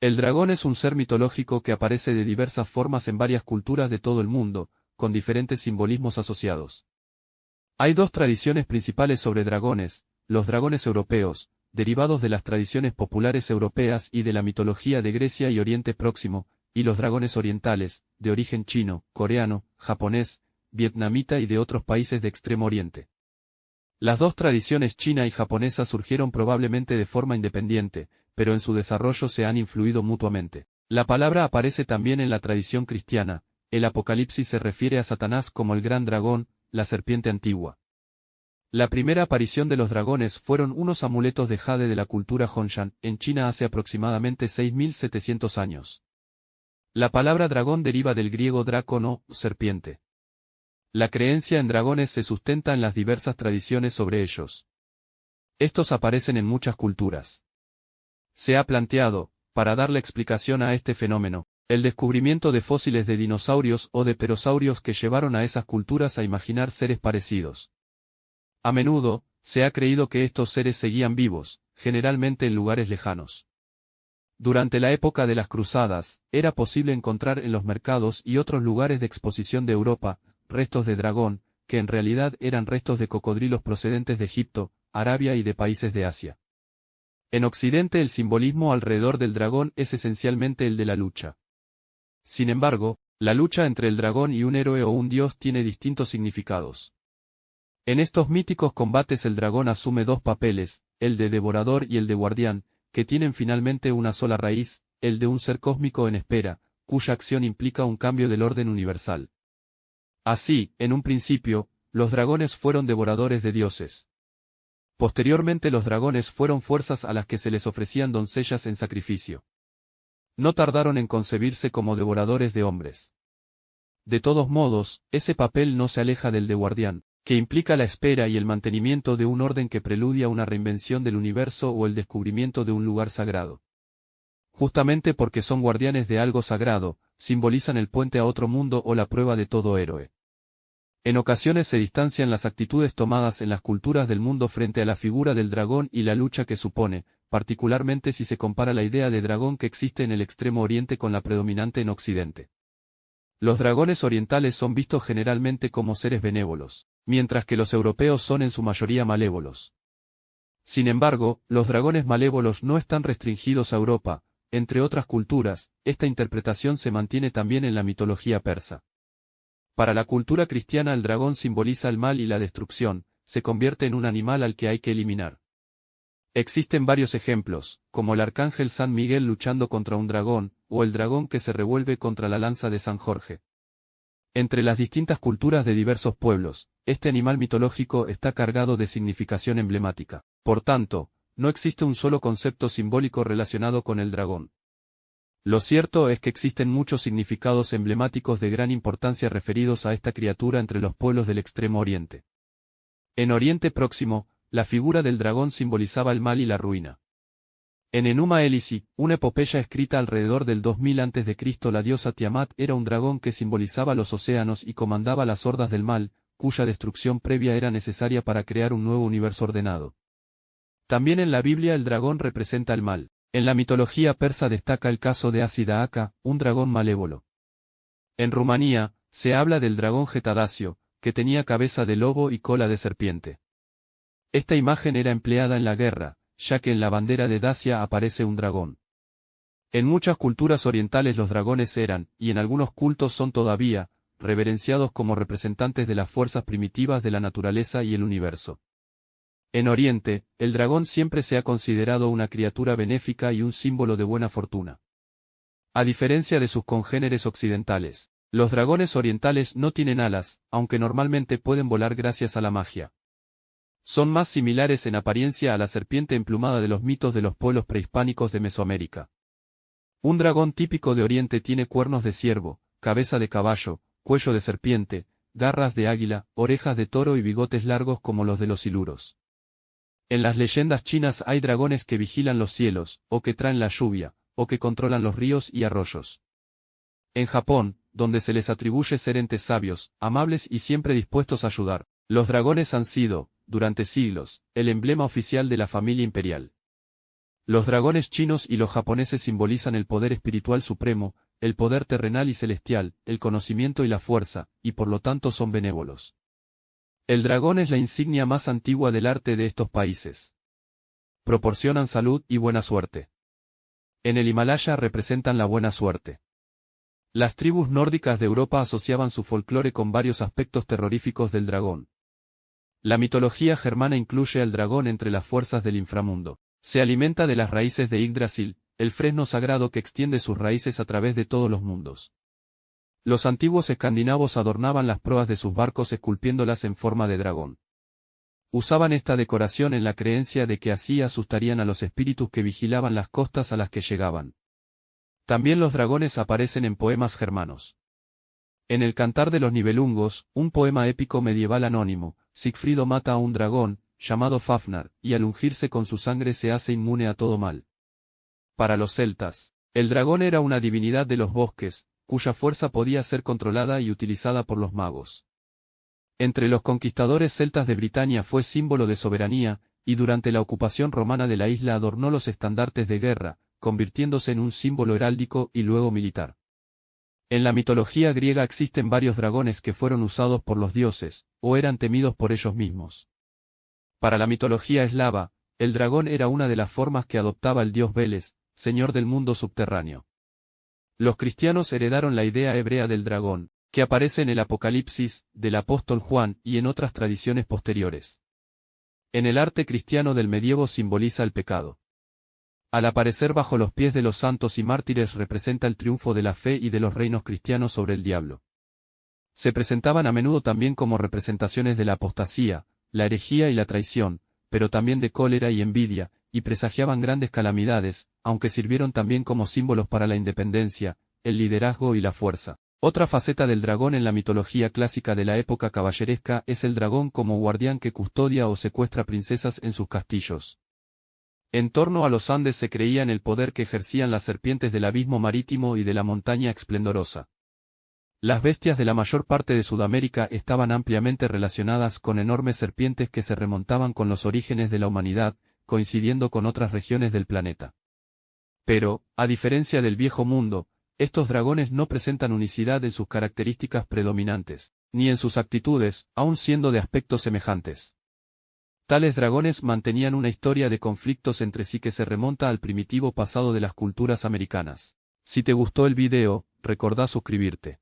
El dragón es un ser mitológico que aparece de diversas formas en varias culturas de todo el mundo, con diferentes simbolismos asociados. Hay dos tradiciones principales sobre dragones: los dragones europeos, derivados de las tradiciones populares europeas y de la mitología de Grecia y Oriente Próximo, y los dragones orientales, de origen chino, coreano, japonés, vietnamita y de otros países de Extremo Oriente. Las dos tradiciones china y japonesa surgieron probablemente de forma independiente, pero en su desarrollo se han influido mutuamente. La palabra aparece también en la tradición cristiana. El Apocalipsis se refiere a Satanás como el gran dragón, la serpiente antigua. La primera aparición de los dragones fueron unos amuletos de jade de la cultura Hongshan, en China hace aproximadamente 6.700 años. La palabra dragón deriva del griego dracon o serpiente. La creencia en dragones se sustenta en las diversas tradiciones sobre ellos. Estos aparecen en muchas culturas. Se ha planteado, para darle explicación a este fenómeno, el descubrimiento de fósiles de dinosaurios o de pterosaurios que llevaron a esas culturas a imaginar seres parecidos. A menudo, se ha creído que estos seres seguían vivos, generalmente en lugares lejanos. Durante la época de las cruzadas, era posible encontrar en los mercados y otros lugares de exposición de Europa, restos de dragón, que en realidad eran restos de cocodrilos procedentes de Egipto, Arabia y de países de Asia. En Occidente el simbolismo alrededor del dragón es esencialmente el de la lucha. Sin embargo, la lucha entre el dragón y un héroe o un dios tiene distintos significados. En estos míticos combates el dragón asume dos papeles, el de devorador y el de guardián, que tienen finalmente una sola raíz, el de un ser cósmico en espera, cuya acción implica un cambio del orden universal. Así, en un principio, los dragones fueron devoradores de dioses. Posteriormente los dragones fueron fuerzas a las que se les ofrecían doncellas en sacrificio. No tardaron en concebirse como devoradores de hombres. De todos modos, ese papel no se aleja del de guardián, que implica la espera y el mantenimiento de un orden que preludia una reinvención del universo o el descubrimiento de un lugar sagrado. Justamente porque son guardianes de algo sagrado, simbolizan el puente a otro mundo o la prueba de todo héroe. En ocasiones se distancian las actitudes tomadas en las culturas del mundo frente a la figura del dragón y la lucha que supone, particularmente si se compara la idea de dragón que existe en el Extremo Oriente con la predominante en Occidente. Los dragones orientales son vistos generalmente como seres benévolos, mientras que los europeos son en su mayoría malévolos. Sin embargo, los dragones malévolos no están restringidos a Europa. Entre otras culturas, esta interpretación se mantiene también en la mitología persa. Para la cultura cristiana el dragón simboliza el mal y la destrucción, se convierte en un animal al que hay que eliminar. Existen varios ejemplos, como el arcángel San Miguel luchando contra un dragón, o el dragón que se revuelve contra la lanza de San Jorge. Entre las distintas culturas de diversos pueblos, este animal mitológico está cargado de significación emblemática. Por tanto, no existe un solo concepto simbólico relacionado con el dragón. Lo cierto es que existen muchos significados emblemáticos de gran importancia referidos a esta criatura entre los pueblos del Extremo Oriente. En Oriente Próximo, la figura del dragón simbolizaba el mal y la ruina. En Enuma Elishi, una epopeya escrita alrededor del 2000 a.C., la diosa Tiamat era un dragón que simbolizaba los océanos y comandaba las hordas del mal, cuya destrucción previa era necesaria para crear un nuevo universo ordenado. También en la Biblia el dragón representa el mal. En la mitología persa destaca el caso de Asidaaka, un dragón malévolo. En Rumanía, se habla del dragón Getadacio, que tenía cabeza de lobo y cola de serpiente. Esta imagen era empleada en la guerra, ya que en la bandera de Dacia aparece un dragón. En muchas culturas orientales los dragones eran, y en algunos cultos son todavía, reverenciados como representantes de las fuerzas primitivas de la naturaleza y el universo. En Oriente, el dragón siempre se ha considerado una criatura benéfica y un símbolo de buena fortuna. A diferencia de sus congéneres occidentales, los dragones orientales no tienen alas, aunque normalmente pueden volar gracias a la magia. Son más similares en apariencia a la serpiente emplumada de los mitos de los pueblos prehispánicos de Mesoamérica. Un dragón típico de Oriente tiene cuernos de ciervo, cabeza de caballo, cuello de serpiente, garras de águila, orejas de toro y bigotes largos como los de los siluros. En las leyendas chinas hay dragones que vigilan los cielos, o que traen la lluvia, o que controlan los ríos y arroyos. En Japón, donde se les atribuye ser entes sabios, amables y siempre dispuestos a ayudar, los dragones han sido, durante siglos, el emblema oficial de la familia imperial. Los dragones chinos y los japoneses simbolizan el poder espiritual supremo, el poder terrenal y celestial, el conocimiento y la fuerza, y por lo tanto son benévolos. El dragón es la insignia más antigua del arte de estos países. Proporcionan salud y buena suerte. En el Himalaya representan la buena suerte. Las tribus nórdicas de Europa asociaban su folclore con varios aspectos terroríficos del dragón. La mitología germana incluye al dragón entre las fuerzas del inframundo. Se alimenta de las raíces de Yggdrasil, el fresno sagrado que extiende sus raíces a través de todos los mundos. Los antiguos escandinavos adornaban las proas de sus barcos esculpiéndolas en forma de dragón. Usaban esta decoración en la creencia de que así asustarían a los espíritus que vigilaban las costas a las que llegaban. También los dragones aparecen en poemas germanos. En el Cantar de los Nibelungos, un poema épico medieval anónimo, Sigfrido mata a un dragón, llamado Fafnar, y al ungirse con su sangre se hace inmune a todo mal. Para los celtas, el dragón era una divinidad de los bosques, cuya fuerza podía ser controlada y utilizada por los magos. Entre los conquistadores celtas de Britania fue símbolo de soberanía, y durante la ocupación romana de la isla adornó los estandartes de guerra, convirtiéndose en un símbolo heráldico y luego militar. En la mitología griega existen varios dragones que fueron usados por los dioses, o eran temidos por ellos mismos. Para la mitología eslava, el dragón era una de las formas que adoptaba el dios Veles, señor del mundo subterráneo. Los cristianos heredaron la idea hebrea del dragón, que aparece en el Apocalipsis, del apóstol Juan y en otras tradiciones posteriores. En el arte cristiano del medievo simboliza el pecado. Al aparecer bajo los pies de los santos y mártires representa el triunfo de la fe y de los reinos cristianos sobre el diablo. Se presentaban a menudo también como representaciones de la apostasía, la herejía y la traición, pero también de cólera y envidia, y presagiaban grandes calamidades, aunque sirvieron también como símbolos para la independencia, el liderazgo y la fuerza. Otra faceta del dragón en la mitología clásica de la época caballeresca es el dragón como guardián que custodia o secuestra princesas en sus castillos. En torno a los Andes se creía en el poder que ejercían las serpientes del abismo marítimo y de la montaña esplendorosa. Las bestias de la mayor parte de Sudamérica estaban ampliamente relacionadas con enormes serpientes que se remontaban con los orígenes de la humanidad, coincidiendo con otras regiones del planeta. Pero, a diferencia del viejo mundo, estos dragones no presentan unicidad en sus características predominantes, ni en sus actitudes, aun siendo de aspectos semejantes. Tales dragones mantenían una historia de conflictos entre sí que se remonta al primitivo pasado de las culturas americanas. Si te gustó el video, recordá suscribirte.